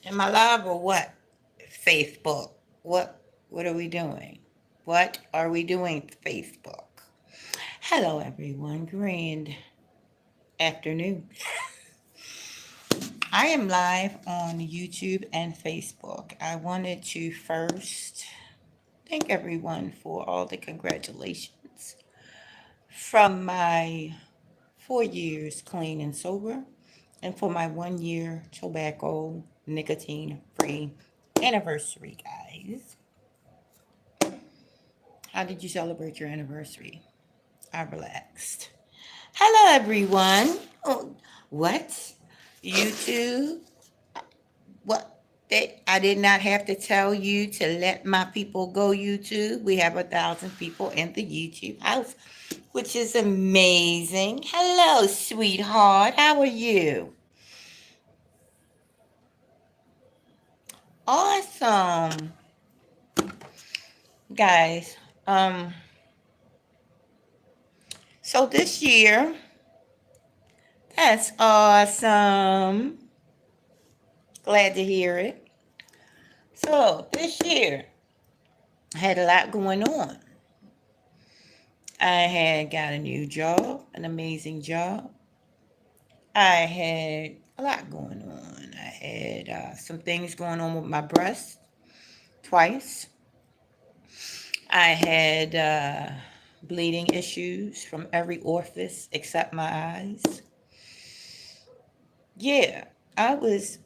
Am I live or what? Facebook. What are we doing? What are we doing, Facebook? Hello everyone. Grand afternoon. I am live on YouTube and Facebook. I wanted to first thank everyone for all the congratulations from my 4 years clean and sober and for my 1 year tobacco nicotine free anniversary, guys. How did you celebrate your anniversary? I relaxed. Hello, everyone. Oh, what? YouTube? What? I did not have to tell you to let my people go, YouTube. We have 1,000 people in the YouTube house, which is amazing. Hello, sweetheart. How are you? Awesome. Guys, so this year, that's awesome. Glad to hear it. So this year, I had a lot going on. I had got a new job, an amazing job. I had a lot going on. I had some things going on with my breast twice. I had bleeding issues from every orifice except my eyes. Yeah, I was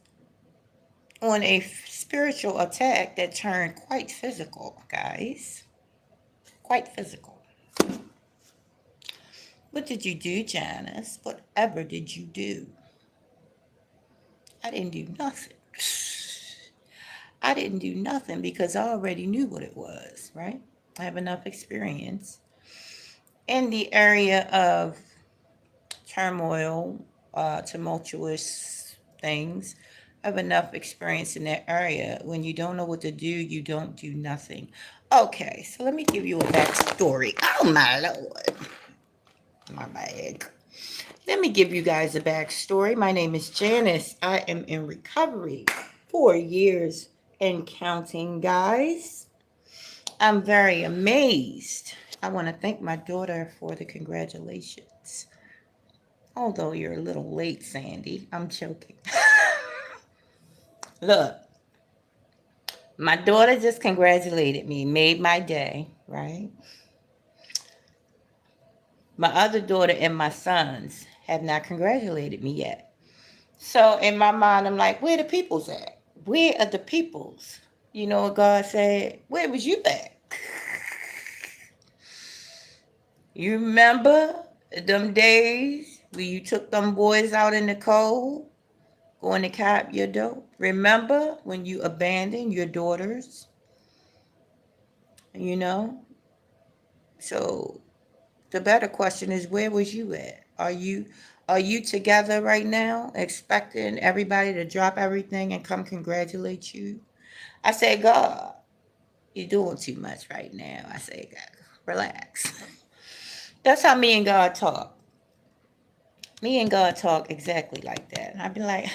on a spiritual attack that turned quite physical, guys. Quite physical. What did you do, Janice? Whatever did you do? I didn't do nothing. I didn't do nothing because I already knew what it was, right? I have enough experience in the area of turmoil, tumultuous things. I have enough experience in that area. When you don't know what to do, you don't do nothing. Okay, so let me give you a backstory. Oh my lord, my bad. Let me give you guys a backstory. My name is Janice. I am in recovery 4 years and counting, guys. I'm very amazed. I want to thank my daughter for the congratulations. Although you're a little late, Sandy. I'm joking. Look, my daughter just congratulated me, made my day, right? My other daughter and my sons have not congratulated me yet. So in my mind, I'm like, where the peoples at? Where are the peoples? You know what God said? Where was you at? You remember them days when you took them boys out in the cold, going to cop your dope? Remember when you abandoned your daughters? You know? So the better question is, where was you at? Are you together right now, expecting everybody to drop everything and come congratulate you? I say, God, you're doing too much right now. I say, God, relax. That's how me and God talk. Me and God talk exactly like that. And I be like,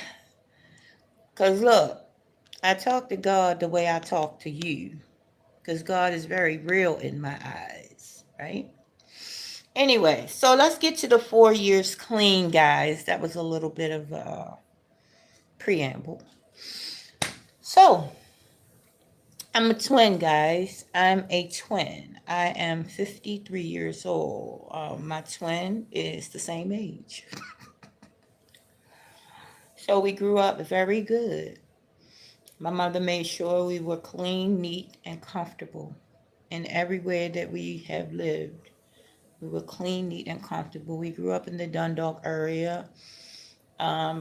because look, I talk to God the way I talk to you. Because God is very real in my eyes, right? Anyway, so let's get to the 4 years clean, guys. That was a little bit of a preamble. So, I'm a twin, guys. I'm a twin. I am 53 years old. My twin is the same age. So, we grew up very good. My mother made sure we were clean, neat, and comfortable in everywhere that we have lived. We were clean, neat, and comfortable. We grew up in the Dundalk area.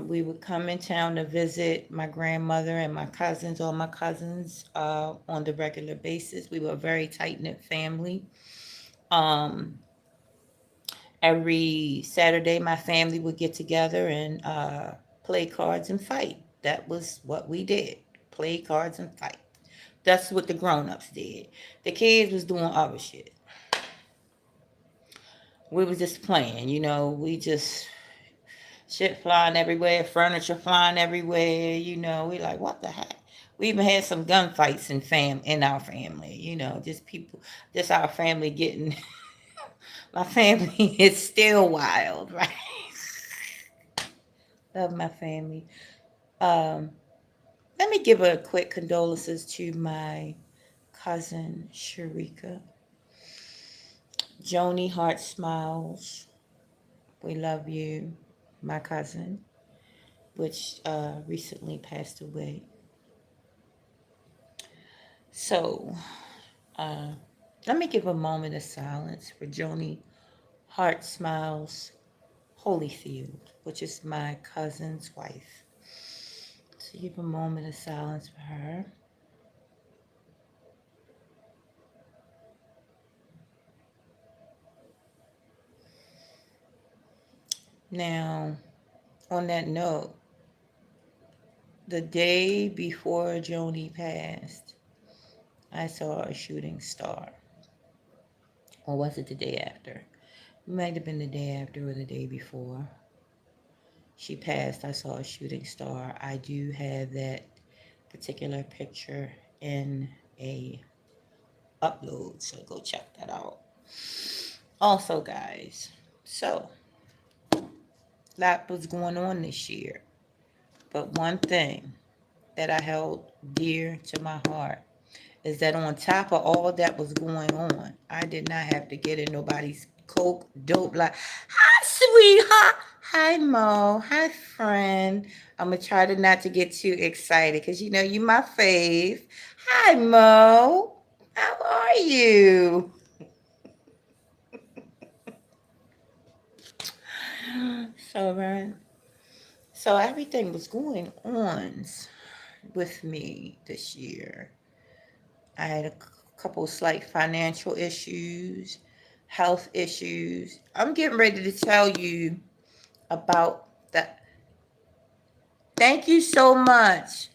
We would come in town to visit my grandmother and my cousins, all my cousins, on the regular basis. We were a very tight knit family. Um, every Saturday, my family would get together and play cards and fight. That was what we did, play cards and fight. That's what the grown ups did. The kids was doing other shit. We was just playing, we just Shit flying everywhere, furniture flying everywhere. We like, what the heck? We even had some gunfights in our family. Just people, just our family getting. My family is still wild, right? Love my family. Um, Let me give a quick condolences to my cousin Sharika. Joni Heart Smiles. We love you, my cousin, which recently passed away. So, uh, let me give a moment of silence for Joni Heart Smiles Holyfield, which is my cousin's wife. So, give a moment of silence for her. Now, on that note, the day before Joni passed, I saw a shooting star. Or was it the day after? It might have been the day after or the day before she passed. I saw a shooting star. I do have that particular picture in a upload, so go check that out. Also, guys, so a lot was going on this year, but one thing that I held dear to my heart is that on top of all that was going on, I did not have to get in nobody's coke dope like, hi sweetheart, hi Mo, hi friend. I'm gonna try to not to get too excited because you my fave. Hi Mo, how are you? So right, so everything was going on with me this year. I had a couple slight financial issues, health issues. I'm getting ready to tell you about that. Thank you so much,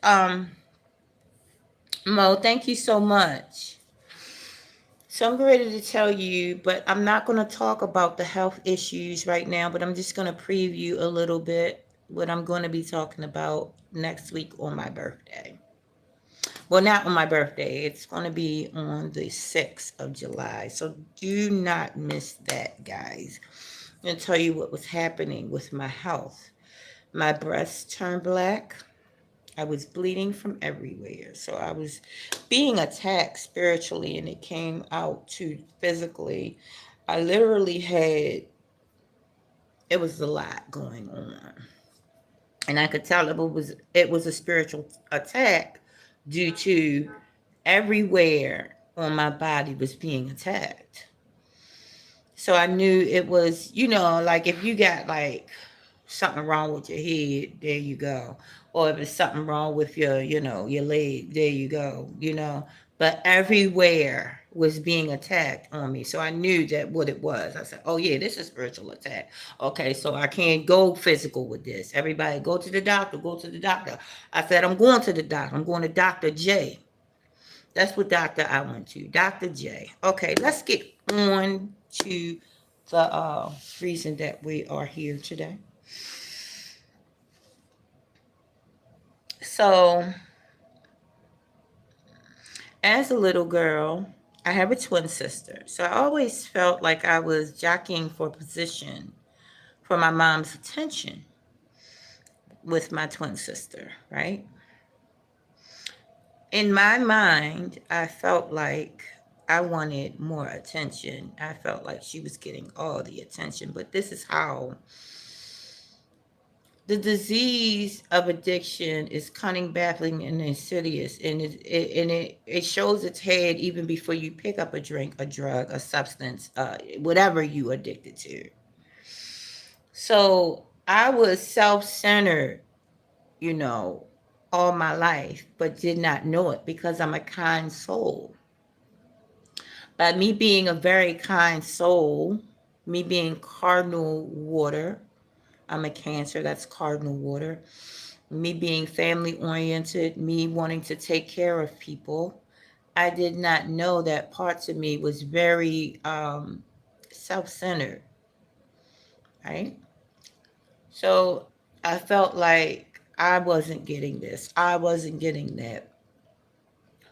Mo. Thank you so much. So I'm ready to tell you, but I'm not going to talk about the health issues right now, but I'm just going to preview a little bit what I'm going to be talking about next week on my birthday. Well, not on my birthday. It's going to be on the 6th of July. So do not miss that, guys. I'm going to tell you what was happening with my health. My breasts turned black. I was bleeding from everywhere. So I was being attacked spiritually, and it came out to physically. I literally had, it was a lot going on. And I could tell it was a spiritual attack due to everywhere on my body was being attacked. So I knew it was, like if you got like something wrong with your head, there you go. Or if it's something wrong with your leg, there you go. But everywhere was being attacked on me. So I knew that what it was. I said, oh yeah, this is spiritual attack. Okay, so I can't go physical with this. Everybody go to the doctor, go to the doctor. I said, I'm going to the doctor. I'm going to Dr. J. That's what doctor I went to. Dr. J. Okay, let's get on to the reason that we are here today. So, as a little girl, I have a twin sister. So I always felt like I was jockeying for position for my mom's attention with my twin sister, right? In my mind, I felt like I wanted more attention. I felt like she was getting all the attention, but this is how the disease of addiction is cunning, baffling, and insidious, and it shows its head even before you pick up a drink, a drug, a substance, whatever you addicted to. So I was self-centered, you know, all my life, but did not know it because I'm a kind soul. But me being a very kind soul, me being cardinal water, I'm a Cancer, that's cardinal water. Me being family oriented, me wanting to take care of people, I did not know that parts of me was very self centered, right? So I felt like I wasn't getting this, I wasn't getting that,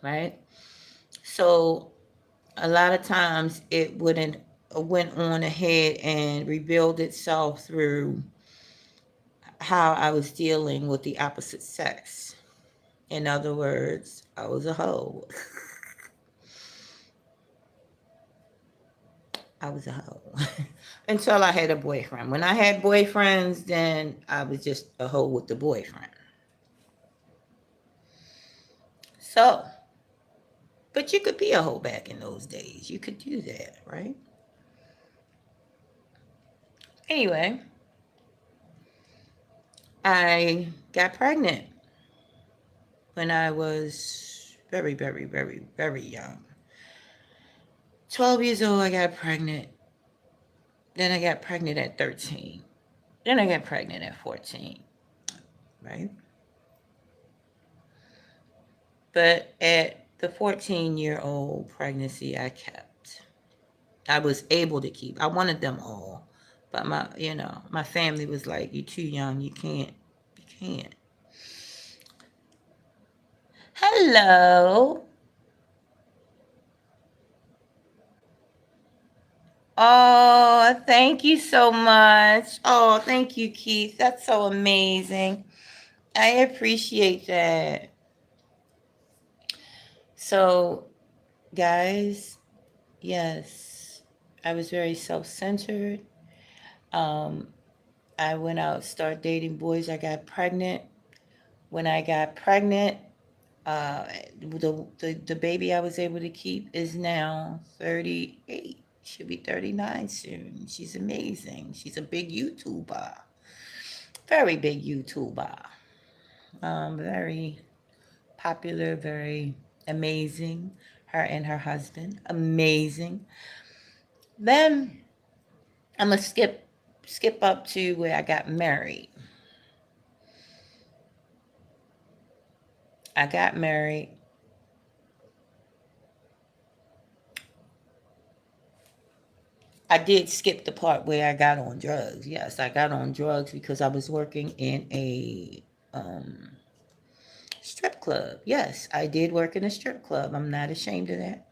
right? So a lot of times it wouldn't went on ahead and revealed itself through how I was dealing with the opposite sex. In other words, I was a hoe. I was a hoe until I had a boyfriend. When I had boyfriends, then I was just a hoe with the boyfriend. So, but you could be a hoe back in those days. You could do that, right? Anyway, I got pregnant when I was very, very, very, very young. 12 years old, I got pregnant. Then I got pregnant at 13. Then I got pregnant at 14, right? But at the 14-year-old pregnancy, I kept. I was able to keep. I wanted them all. But my family was like, you're too young. You can't. You can't. Hello. Oh, thank you so much. Oh, thank you, Keith. That's so amazing. I appreciate that. So, guys, yes, I was very self-centered. Um, I went out, started dating boys. I got pregnant. When I got pregnant, uh, the baby I was able to keep is now 38. She'll be 39 soon. She's amazing. She's a big YouTuber, very big YouTuber. Very popular, very amazing. Her and her husband, amazing. Then I'm gonna skip up to where I got married. I got married. I did skip the part where I got on drugs. Yes, I got on drugs because I was working in a strip club. Yes, I did work in a strip club. I'm not ashamed of that.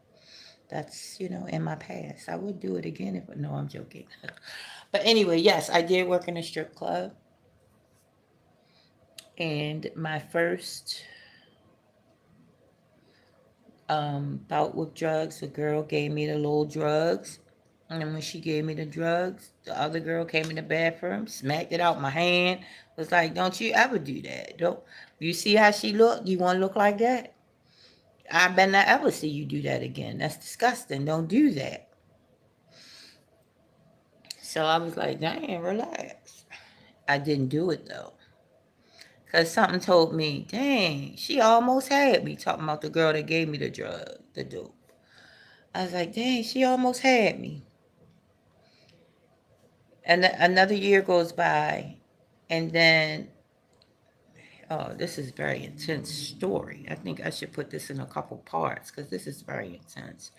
That's, in my past. I would do it again if, no, I'm joking. But anyway, yes, I did work in a strip club. And my first bout with drugs, the girl gave me the little drugs. And then when she gave me the drugs, the other girl came in the bathroom, smacked it out my hand, was like, don't you ever do that. Don't you see how she looked? You want to look like that? I better not ever see you do that again. That's disgusting. Don't do that. So I was like, dang, relax. I didn't do it though. Because something told me, dang, she almost had me, talking about the girl that gave me the drug, the dope. I was like, dang, she almost had me. And another year goes by, and then, oh, this is a very intense story. I think I should put this in a couple parts because this is very intense.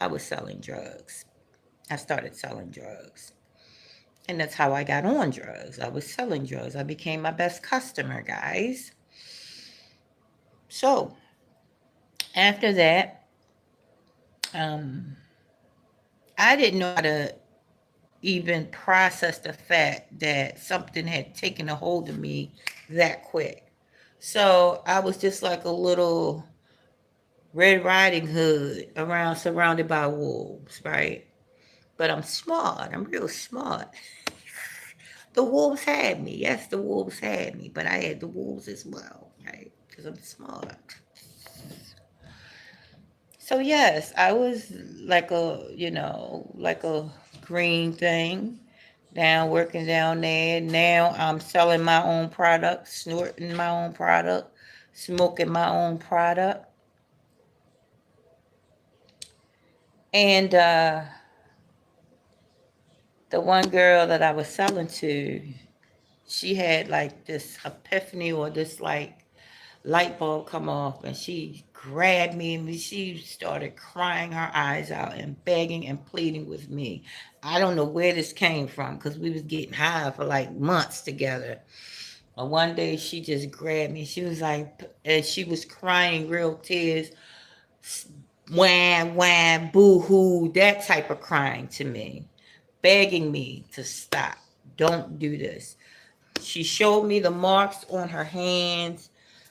I was selling drugs. I started selling drugs. And that's how I got on drugs. I was selling drugs. I became my best customer, guys. So after that, um, I didn't know how to even process the fact that something had taken a hold of me that quick. So I was just like a little Red Riding Hood around surrounded by wolves, right? But I'm smart. I'm real smart. The wolves had me. Yes, the wolves had me, but I had the wolves as well, right? Because I'm smart. So yes, I was like a green thing down working down there. Now I'm selling my own product, snorting my own product, smoking my own product. And the one girl that I was selling to, she had like this epiphany or this like light bulb come off, and she grabbed me and she started crying her eyes out and begging and pleading with me. I don't know where this came from because we was getting high for like months together. But one day she just grabbed me. She was like, and she was crying real tears, wham, wham, boo hoo, that type of crying to me, begging me to stop. Don't do this. She showed me the marks on her hands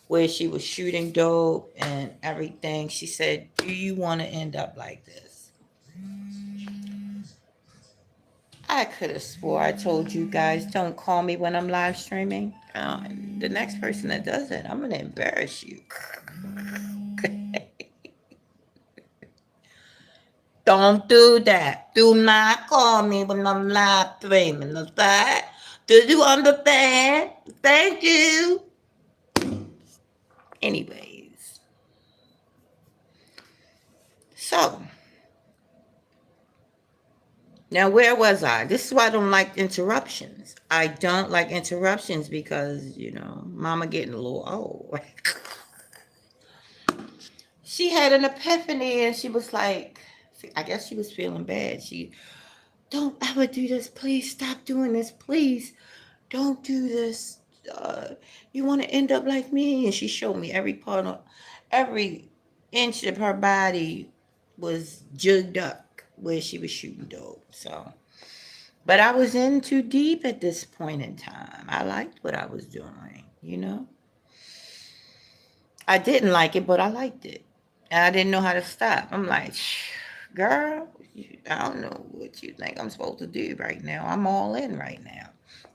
where she was shooting dope and everything. She said, "Do you want to end up like this?" I could have swore I told you guys don't call me when I'm live streaming. The next person that does it, I'm gonna embarrass you. Don't do that. Do not call me when I'm live streaming. Okay? Do you understand? Thank you. Anyways, so now where was I? This is why I don't like interruptions. I don't like interruptions because, mama getting a little old. She had an epiphany and she was like, I guess she was feeling bad. She, don't ever do this. Please stop doing this. Please don't do this. You want to end up like me? And she showed me every part of, every inch of her body was jugged up where she was shooting dope. So, but I was in too deep at this point in time. I liked what I was doing. I didn't like it, but I liked it. And I didn't know how to stop. I'm like, girl, I don't know what you think I'm supposed to do right now. I'm all in right now.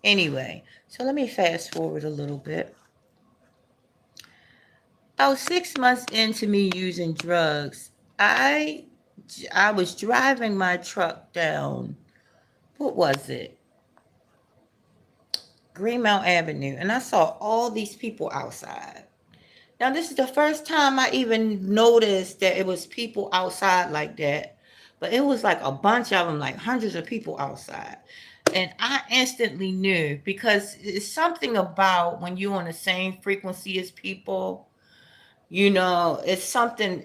Anyway, so let me fast forward a little bit. About 6 months into me using drugs, I was driving my truck down. What was it? Greenmount Avenue, and I saw all these people outside. Now, this is the first time I even noticed that it was people outside like that, but it was like a bunch of them, like hundreds of people outside. And I instantly knew because it's something about when you're on the same frequency as people, it's something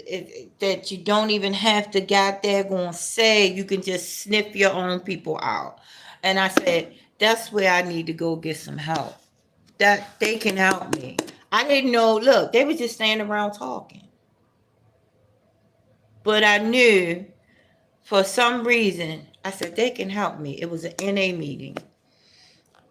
that you don't even have to get there going to say. You can just sniff your own people out. And I said, that's where I need to go get some help. That they can help me. I didn't know, look, they were just standing around talking. But I knew for some reason, I said, they can help me. It was an NA meeting.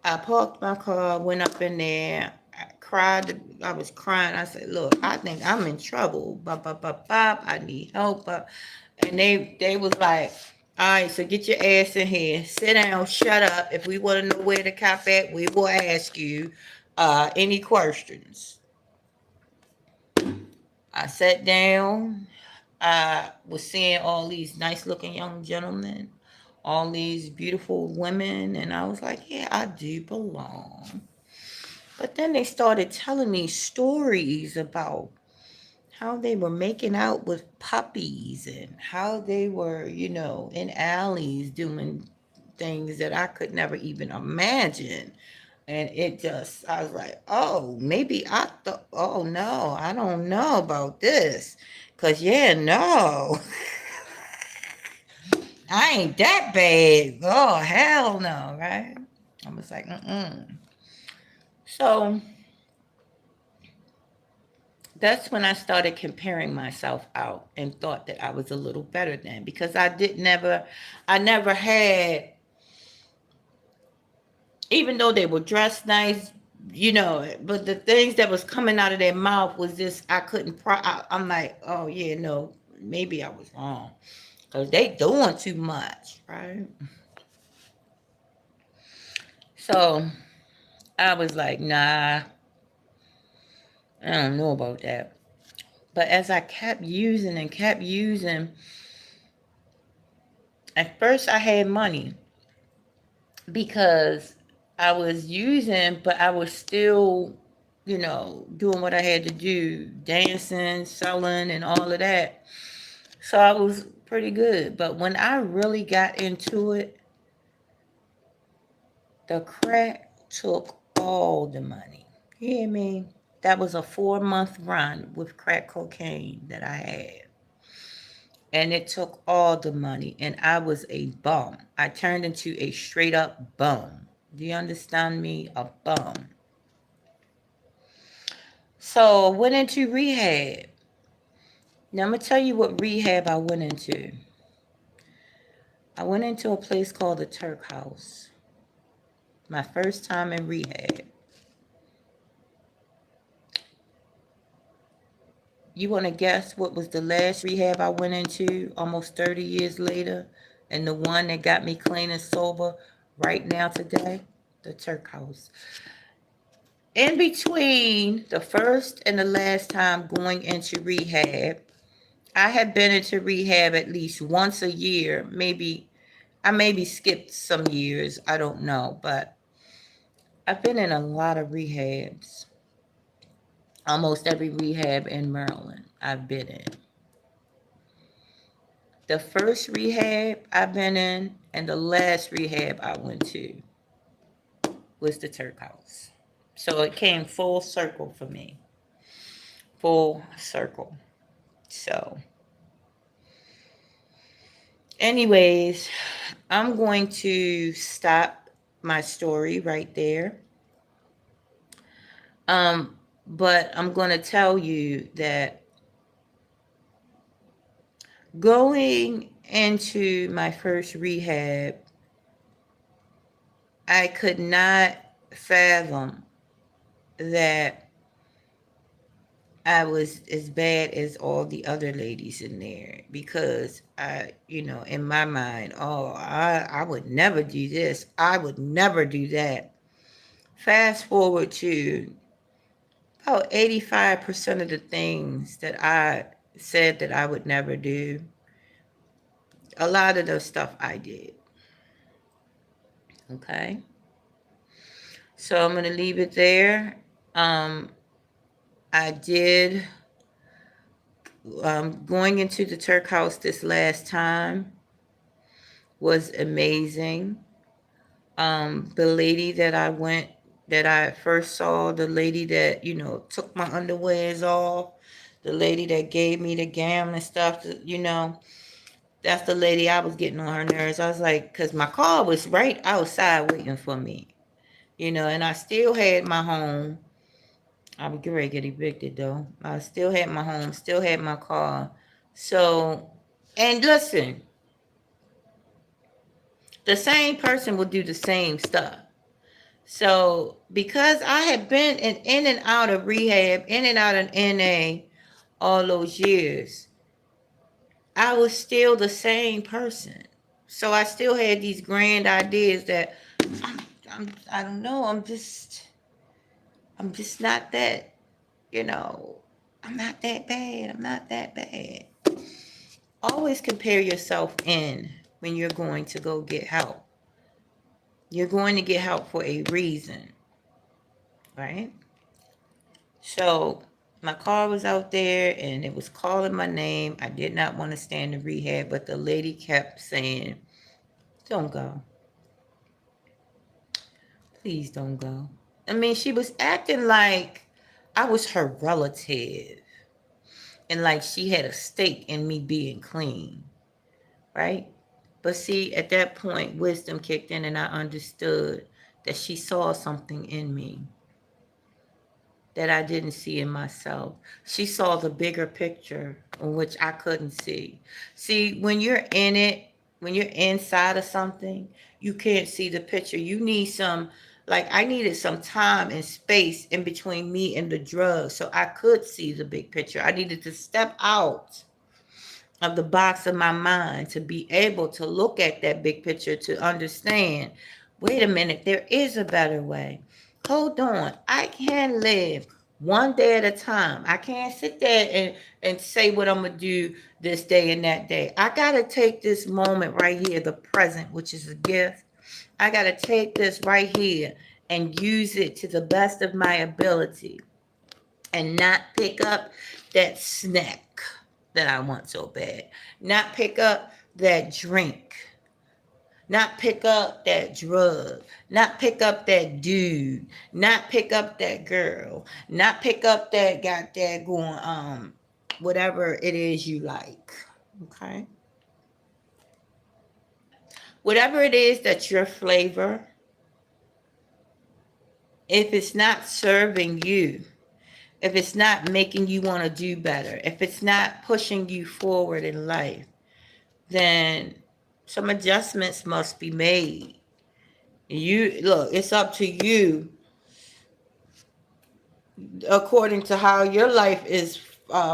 I parked my car, went up in there, I cried. I was crying. I said, look, I think I'm in trouble. Bop, bop, bop, bop. I need help. And they was like, all right, so get your ass in here. Sit down, shut up. If we want to know where the cop at, we will ask you any questions. I sat down. I was seeing all these nice looking young gentlemen, all these beautiful women, and I was like, yeah, I do belong. But then they started telling me stories about how they were making out with puppies and how they were, in alleys doing things that I could never even imagine. And I was like, oh, maybe I thought, oh no, I don't know about this. Cause yeah, no, I ain't that bad. Oh, hell no, right? I was like, mm-mm. So that's when I started comparing myself out and thought that I was a little better than because I never had, even though they were dressed nice, but the things that was coming out of their mouth was just, I couldn't, I'm like, oh yeah, no, maybe I was wrong because they doing too much, right? So I was like, nah, I don't know about that. But as I kept using and kept using, at first I had money because I was using, but I was still, doing what I had to do, dancing, selling, and all of that. So I was pretty good. But when I really got into it, the crack took all the money. You hear me? That was a 4-month run with crack cocaine that I had. And it took all the money, and I was a bum. I turned into a straight up bum. Do you understand me? A bum. So I went into rehab. Now I'm gonna tell you what rehab I went into. I went into a place called the Turk House. My first time in rehab. You want to guess what was the last rehab I went into almost 30 years later? And the one that got me clean and sober right now today? The Turk House. In between the first and the last time going into rehab, I had been into rehab at least once a year. Maybe skipped some years. I don't know. But I've been in a lot of rehabs. Almost every rehab in Maryland I've been in. The first rehab I've been in and the last rehab I went to was the Turk House. So it came full circle for me. Full circle. So, anyways, I'm going to stop my story right there. But I'm going to tell you that going into my first rehab, I could not fathom that I was as bad as all the other ladies in there because in my mind, I would never do this. I would never do that. Fast forward to about 85% of the things that I said that I would never do. A lot of the stuff I did. Okay. So I'm going to leave it there. I did going into the Turk House this last time was amazing. The lady that I first saw, the lady that, took my underwears off, the lady that gave me the gam and stuff, that's the lady I was getting on her nerves. I was like, because my car was right outside waiting for me, and I still had my home. I would get ready to get evicted though. I still had my home, still had my car. So, and listen, the same person will do the same stuff. So, because I had been in and out of rehab, in and out of NA all those years, I was still the same person. So I still had these grand ideas that I don't know, I'm just not that, I'm not that bad. I'm not that bad. Always compare yourself in when you're going to go get help. You're going to get help for a reason, right? So my car was out there and it was calling my name. I did not want to stay in the rehab, but the lady kept saying, don't go. Please don't go. I mean, she was acting like I was her relative and like she had a stake in me being clean, right? But see, at that point, wisdom kicked in and I understood that she saw something in me that I didn't see in myself. She saw the bigger picture, which I couldn't see. See, when you're in it, when you're inside of something, you can't see the picture. You need I needed some time and space in between me and the drug so I could see the big picture. I needed to step out of the box of my mind to be able to look at that big picture to understand, wait a minute, there is a better way. Hold on, I can live one day at a time. I can't sit there and say what I'm going to do this day and that day. I got to take this moment right here, the present, which is a gift. I got to take this right here and use it to the best of my ability and not pick up that snack that I want so bad. Not pick up that drink. Not pick up that drug, not pick up that dude, not pick up that girl, not pick up that got that going whatever it is you like. Okay? Whatever it is that's your flavor, if it's not serving you, if it's not making you want to do better, if it's not pushing you forward in life, then some adjustments must be made. You look, it's up to you according to how your life is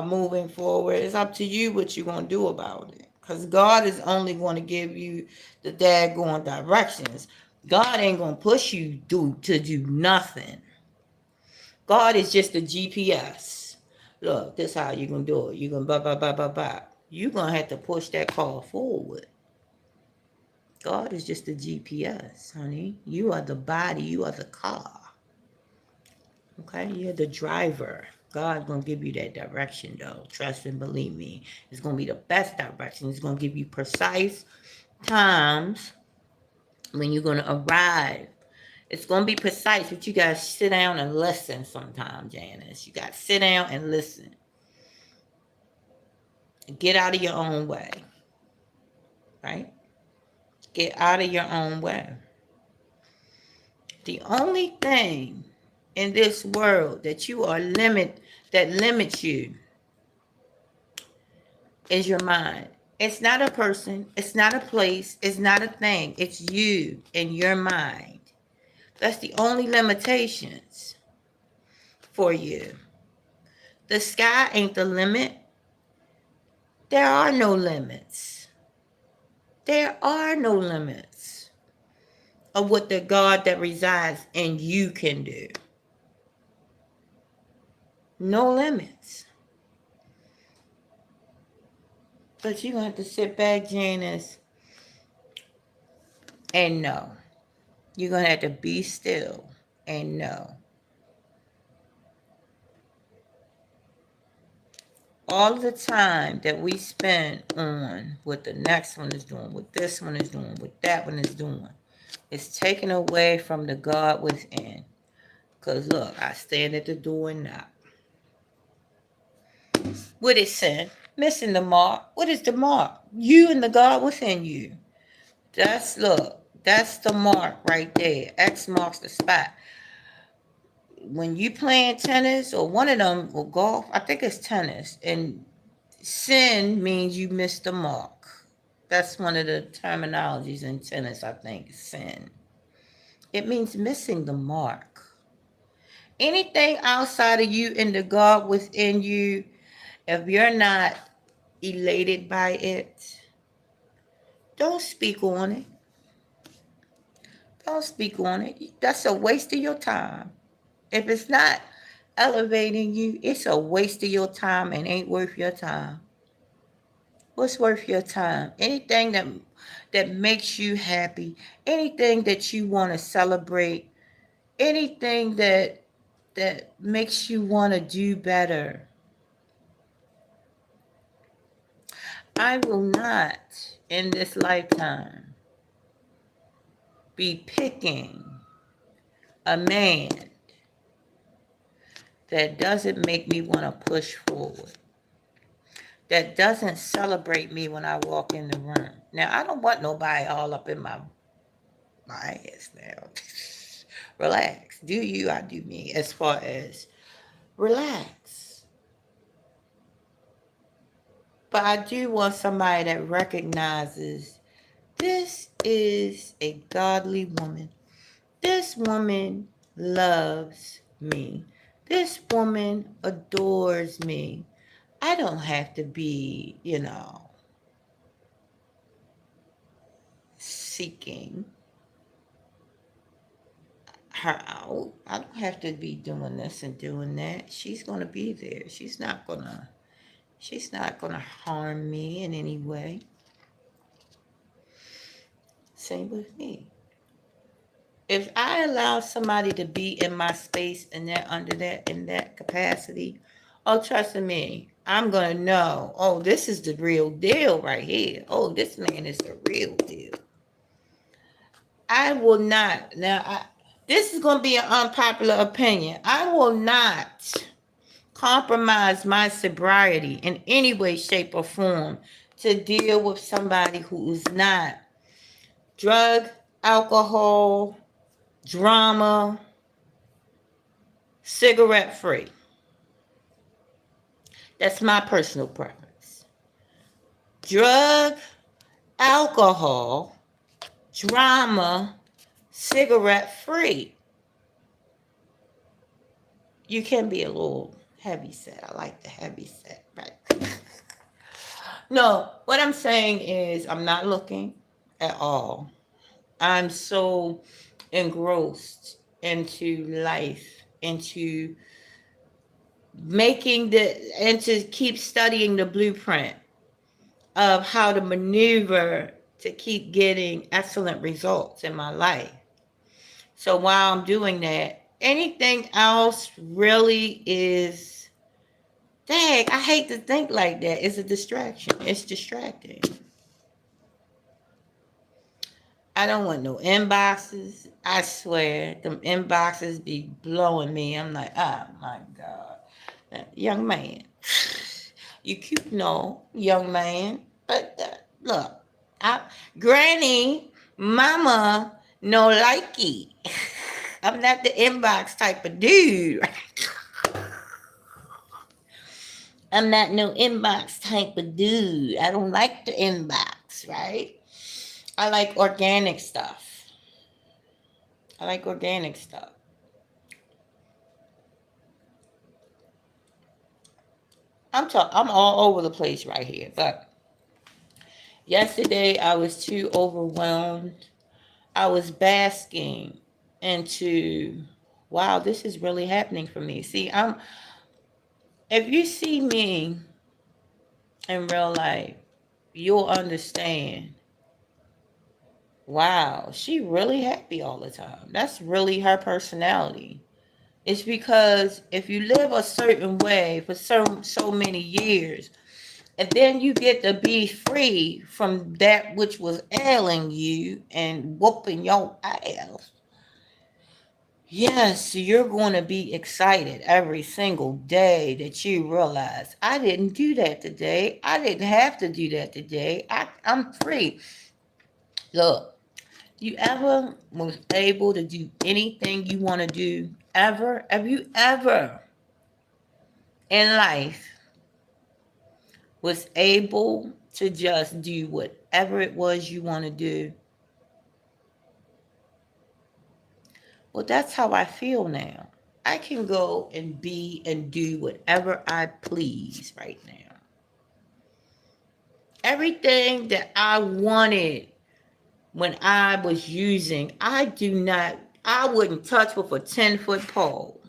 moving forward. It's up to you what you're going to do about it. Because God is only going to give you the daggone directions. God ain't going to push you to do nothing. God is just a GPS. Look, this is how you're going to do it. You're going to blah, blah, blah, blah, blah. You're going to have to push that car forward. God is just a GPS, honey. You are the body. You are the car. Okay? You're the driver. God's going to give you that direction, though. Trust and believe me. It's going to be the best direction. It's going to give you precise times when you're going to arrive. It's going to be precise, but you got to sit down and listen sometime, Janice. You got to sit down and listen. Get out of your own way. Right? Get out of your own way. The only thing in this world that limits you is your mind. It's not a person, it's not a place, it's not a thing. It's you and your mind. That's the only limitations for you. The sky ain't the limit. There are no limits. There are no limits of what the God that resides in you can do. No limits. But you're going to have to sit back, Janice, and know. You're going to have to be still and know. All the time that we spend on what the next one is doing, what this one is doing, what that one is doing, it's taken away from the God within. Because look, I stand at the door and knock. What is sin? Missing the mark. What is the mark? You and the God within you. That's the mark right there. X marks the spot. When you playing tennis or one of them or golf, I think it's tennis, and sin means you missed the mark. That's one of the terminologies in tennis, I think, sin. It means missing the mark. Anything outside of you and the God within you, if you're not elated by it, don't speak on it. Don't speak on it. That's a waste of your time. If it's not elevating you, it's a waste of your time and ain't worth your time. What's worth your time? Anything that makes you happy, anything that you want to celebrate, anything that makes you want to do better. I will not in this lifetime be picking a man that doesn't make me want to push forward, that doesn't celebrate me when I walk in the room. Now, I don't want nobody all up in my ass now. Relax. Do you, I do me. As far as relax. But I do want somebody that recognizes this is a godly woman. This woman loves me. This woman adores me. I don't have to be, seeking her out. I don't have to be doing this and doing that. She's going to be there. She's not going to harm me in any way. Same with me. If I allow somebody to be in my space and they're in that capacity, oh, trust me, I'm going to know, oh, this is the real deal right here. Oh, this man is the real deal. I will not. Now, this is going to be an unpopular opinion. I will not compromise my sobriety in any way, shape, or form to deal with somebody who is not drug, alcohol, drama, cigarette free. That's my personal preference. Drug, alcohol, drama, cigarette free. You can be a little heavy set. I like the heavy set, right? No, what I'm saying is I'm not looking at all. I'm so engrossed into life, into making the, and to keep studying the blueprint of how to maneuver to keep getting excellent results in my life. So while I'm doing that, anything else really is, dang, I hate to think like that. It's a distraction. It's distracting. I don't want no inboxes. I swear, them inboxes be blowing me. I'm like, oh my God. Young man, you cute, no, young man. But look, I, Granny, Mama, no likey. I'm not the inbox type of dude. I'm not no inbox type of dude. I don't like the inbox, right? I like organic stuff. I like organic stuff. I'm all over the place right here, but yesterday I was too overwhelmed. I was basking into, wow, this is really happening for me. See, if you see me in real life, you'll understand. Wow, she really happy all the time. That's really her personality. It's because if you live a certain way for so many years, and then you get to be free from that which was ailing you and whooping your ass, yes, you're going to be excited every single day that you realize, I didn't do that today. I didn't have to do that today. I'm free. Look, you ever was able to do anything you want to do? Ever? Have you ever in life was able to just do whatever it was you want to do? Well, that's how I feel now. I can go and be and do whatever I please right now. Everything that I wanted when I was using, I wouldn't touch with a 10-foot pole.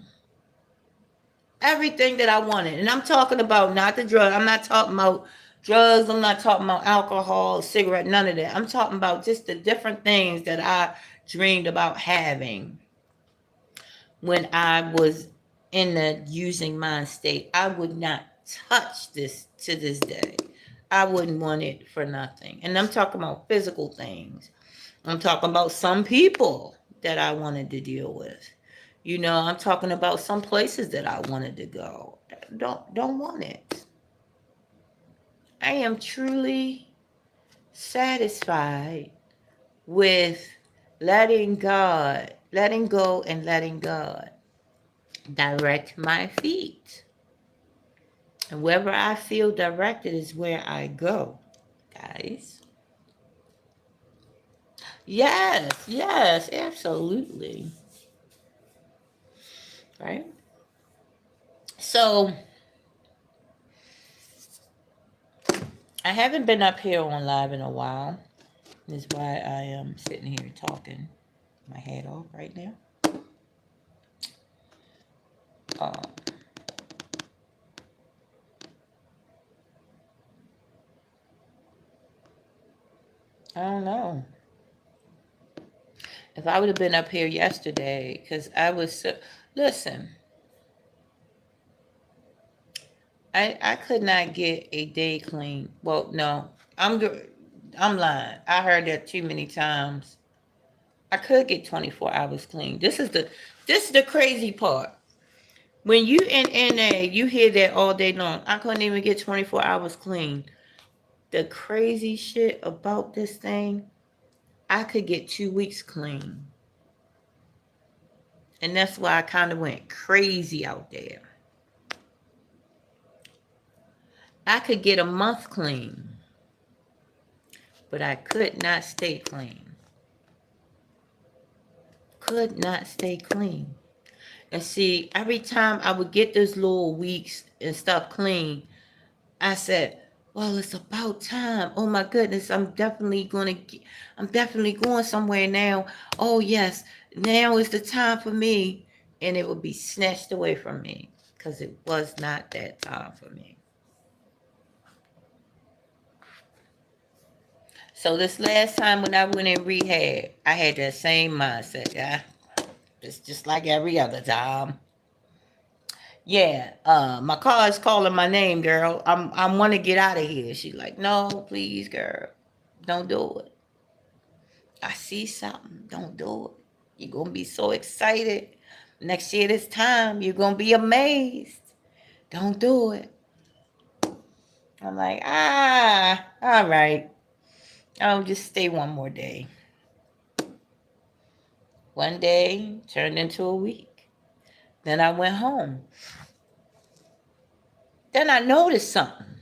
Everything that I wanted. And I'm talking about not the drug. I'm not talking about drugs. I'm not talking about alcohol, cigarette, none of that. I'm talking about just the different things that I dreamed about having when I was in the using mind state. I would not touch this to this day. I wouldn't want it for nothing. And I'm talking about physical things. I'm talking about some people that I wanted to deal with. You know, I'm talking about some places that I wanted to go. Don't want it. I am truly satisfied with letting go and letting God direct my feet. And wherever I feel directed is where I go, guys. Yes, absolutely. Right? So, I haven't been up here on live in a while. That's why I am sitting here talking my head off right now. Um, I don't know. If I would have been up here yesterday, because I was so, listen, I could not get a day clean. Well, no, I'm lying. I heard that too many times. I could get 24 hours clean. This is the crazy part. When you in NA, you hear that all day long. I couldn't even get 24 hours clean. The crazy shit about this thing, I could get 2 weeks clean. And that's why I kind of went crazy out there. I could get a month clean, but I could not stay clean. Could not stay clean. And see, every time I would get those little weeks and stuff clean, I said, well, it's about time. Oh my goodness, I'm definitely going somewhere now. Oh yes, now is the time for me. And it would be snatched away from me because it was not that time for me. So this last time when I went in rehab, I had that same mindset. Yeah, it's just like every other time. Yeah, my car is calling my name, girl. I want to get out of here. She's like, no, please, girl, don't do it. I see something. Don't do it. You're gonna be so excited. Next year this time, you're gonna be amazed. Don't do it. I'm like, all right. I'll just stay one more day. One day turned into a week. Then I went home. Then I noticed something.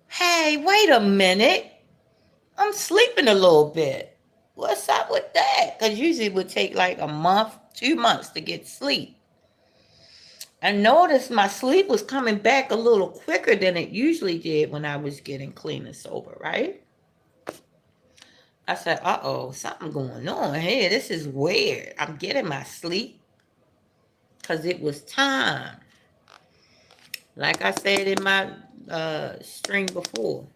Hey, wait a minute. I'm sleeping a little bit. What's up with that? Because usually it would take like a month, 2 months to get sleep. I noticed my sleep was coming back a little quicker than it usually did when I was getting clean and sober, right? I said, uh-oh, something going on here. This is weird. I'm getting my sleep because it was time. Like I said in my string before,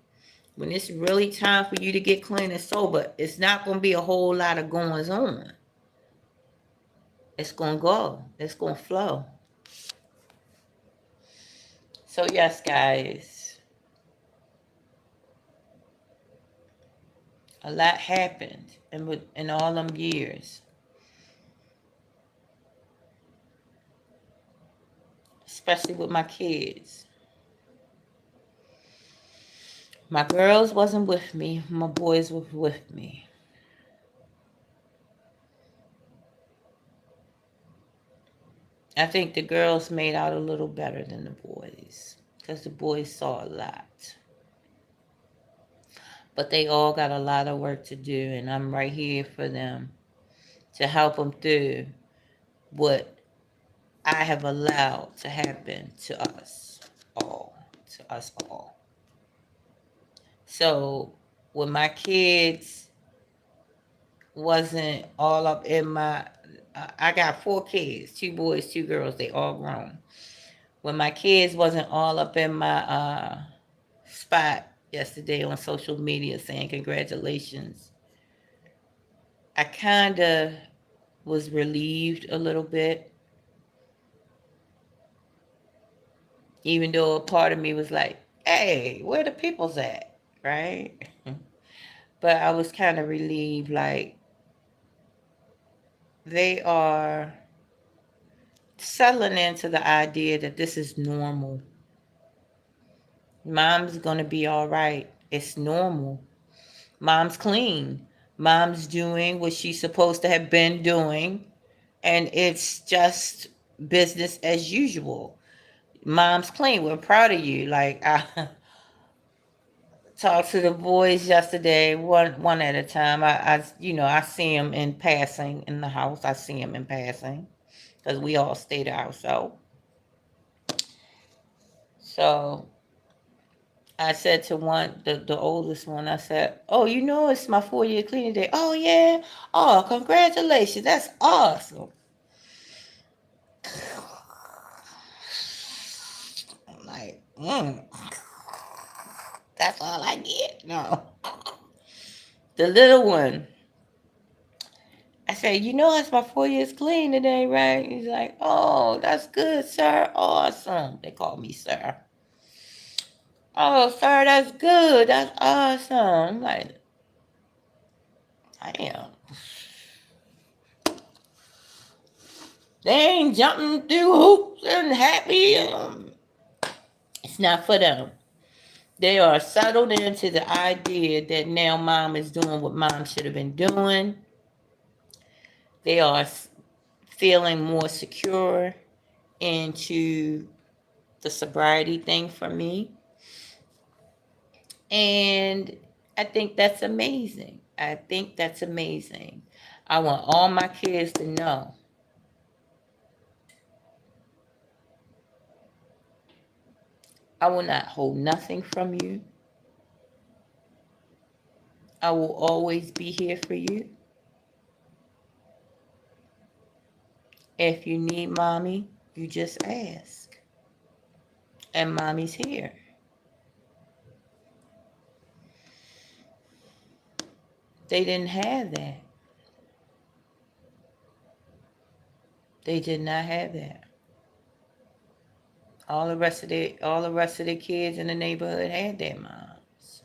when it's really time for you to get clean and sober, it's not going to be a whole lot of goings on. It's going to go. It's going to flow. So yes, guys, a lot happened in all them years. Especially with my kids. My girls wasn't with me. My boys were with me. I think the girls made out a little better than the boys because the boys saw a lot. But they all got a lot of work to do, and I'm right here for them to help them through what I have allowed to happen to us all. To us all. So when my kids wasn't all up in my I got 4 kids, 2 boys, 2 girls, they all grown. When my kids wasn't all up in my spot yesterday on social media saying congratulations, I kind of was relieved a little bit, even though a part of me was like, hey, where the people's at, right? But I was kind of relieved, like they are settling into the idea that this is normal. Mom's gonna be all right. It's normal. Mom's clean. Mom's doing what she's supposed to have been doing, and it's just business as usual. Mom's clean. We're proud of you. Like I talked to the boys yesterday, one at a time. I see them in passing in the house. I see them in passing because we all stay to ourselves. So I said to the oldest one, I said, oh, it's my 4-year cleaning day. Oh, yeah. Oh, congratulations. That's awesome. I'm like, that's all I get. No. The little one, I said, it's my 4 years clean today, right? He's like, oh, that's good, sir. Awesome. They call me sir. Oh, sir, that's good. That's awesome. I'm like, I am. They ain't jumping through hoops and happy. It's not for them. They are settled into the idea that now mom is doing what mom should have been doing. They are feeling more secure into the sobriety thing for me. And I think that's amazing. I think that's amazing. I want all my kids to know I will not hold nothing from you. I will always be here for you. If you need mommy, you just ask. And mommy's here. They didn't have that. They did not have that. All the rest of the kids in the neighborhood had their moms.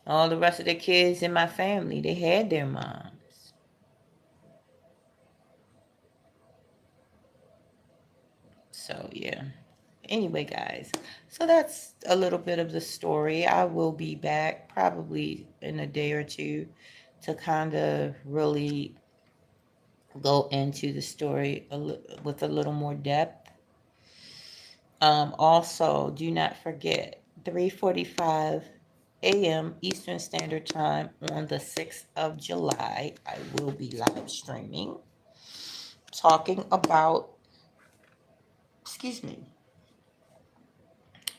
All the rest of the kids in my family, they had their moms. So yeah. Anyway, guys, so that's a little bit of the story. I will be back probably in a day or two to kind of really go into the story with a little more depth. Also, do not forget 3:45 a.m. Eastern Standard Time on the 6th of July. I will be live streaming talking about, excuse me,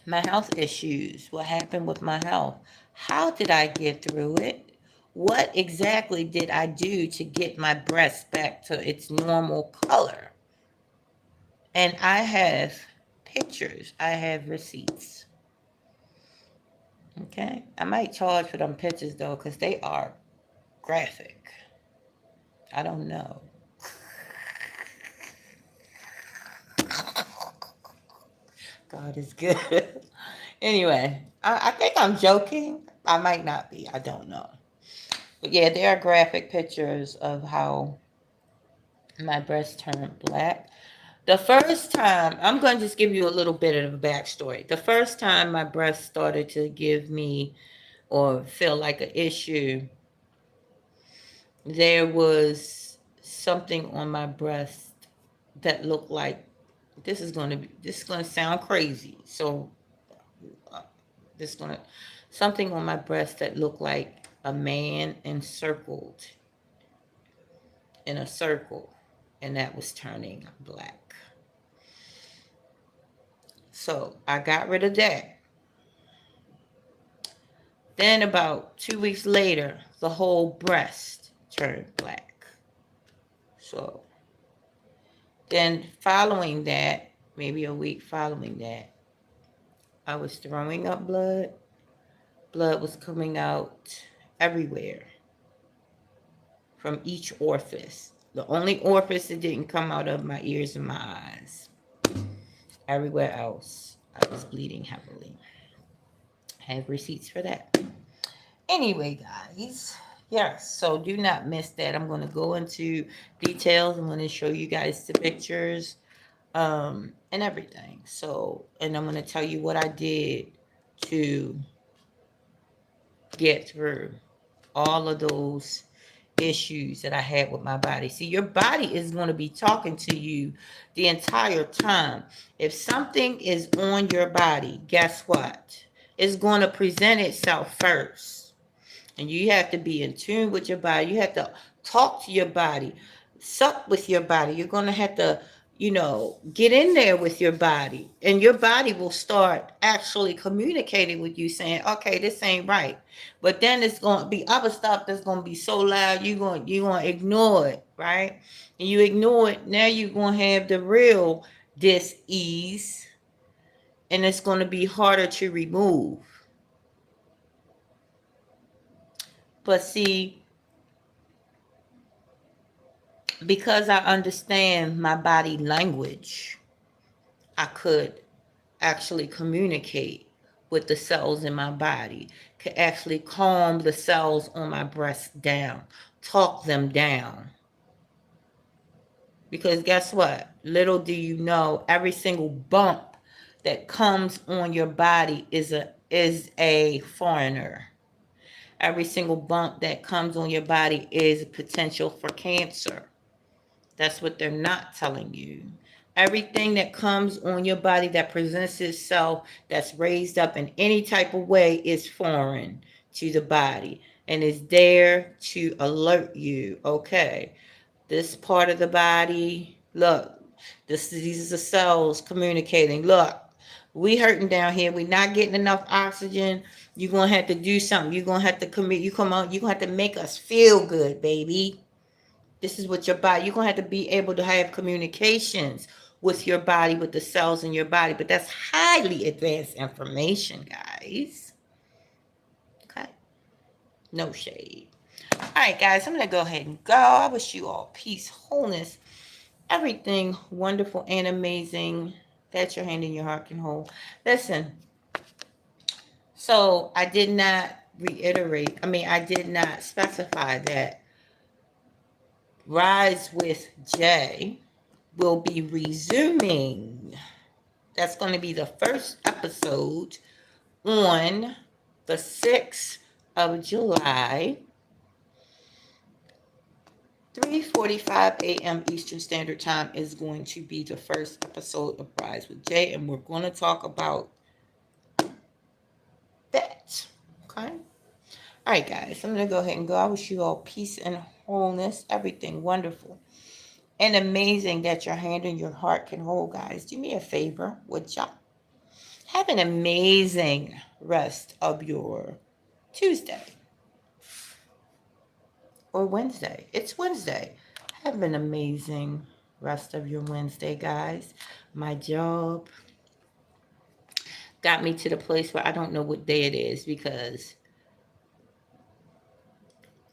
my health issues, what happened with my health, how did I get through it, what exactly did I do to get my breast back to its normal color. And I have pictures, I have receipts. Okay, I might charge for them pictures though, because they are graphic. I don't know. God is good. Anyway, I think I'm joking. I might not be. I don't know. But yeah, there are graphic pictures of how my breast turned black. The first time, I'm going to just give you a little bit of a backstory. The first time my breast started to give me or feel like an issue, there was something on my breast that looked like, this is going to sound crazy. So this is going to, something on my breast that looked like a man encircled in a circle, and that was turning black. So I got rid of that. Then about 2 weeks later, the whole breast turned black. So then following that, maybe a week following that, I was throwing up blood. Blood was coming out everywhere from each orifice. The only orifice that didn't come out of my ears and my eyes. Everywhere else, I was bleeding heavily. I have receipts for that. Anyway, guys, yes, so do not miss that. I'm going to go into details. I'm going to show you guys the pictures and everything. So, and I'm going to tell you what I did to get through all of those issues that I had with my body. See, your body is going to be talking to you the entire time. If something is on your body, guess what? It's going to present itself first. And you have to be in tune with your body. You have to talk to your body, suck with your body. You're going to have to, get in there with your body. And your body will start actually communicating with you saying, okay, this ain't right. But then it's going to be other stuff that's going to be so loud, you're going to ignore it, right? And you ignore it, now you're going to have the real dis-ease. And it's going to be harder to remove. But see, because I understand my body language, I could actually communicate with the cells in my body, can actually calm the cells on my breast down, talk them down. Because guess what? Little do you know, every single bump that comes on your body is a foreigner. Every single bump that comes on your body is potential for cancer. That's what they're not telling you. Everything that comes on your body that presents itself, that's raised up in any type of way, is foreign to the body and is there to alert you. Okay, this part of the body, look, these are the cells communicating. Look, we hurting down here. We not getting enough oxygen. You're gonna have to do something. You're gonna have to commit. You come out. You're gonna have to make us feel good, baby. This is what your body, you're going to have to be able to have communications with your body, with the cells in your body. But that's highly advanced information, guys. Okay. No shade. All right, guys, I'm going to go ahead and go. I wish you all peace, wholeness, everything wonderful and amazing that your hand in your heart can hold. Listen, so I did not I did not specify that Rise with Jay will be resuming. That's going to be the first episode on the 6th of July, 3:45 a.m. Eastern Standard Time is going to be the first episode of Rise with Jay, and we're going to talk about that. Okay? All right, guys, I'm going to go ahead and go. I wish you all peace and wholeness, everything wonderful and amazing that your hand and your heart can hold, guys. Do me a favor, would y'all? Have an amazing rest of your Tuesday or Wednesday. It's Wednesday. Have an amazing rest of your Wednesday, guys. My job got me to the place where I don't know what day it is because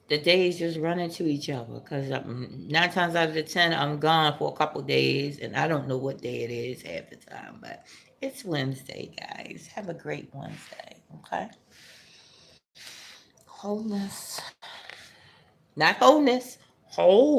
the days just run into each other. Because 9 times out of the 10, I'm gone for a couple days and I don't know what day it is half the time. But it's Wednesday, guys. Have a great Wednesday, okay? Wholeness. Not wholeness, wholeness.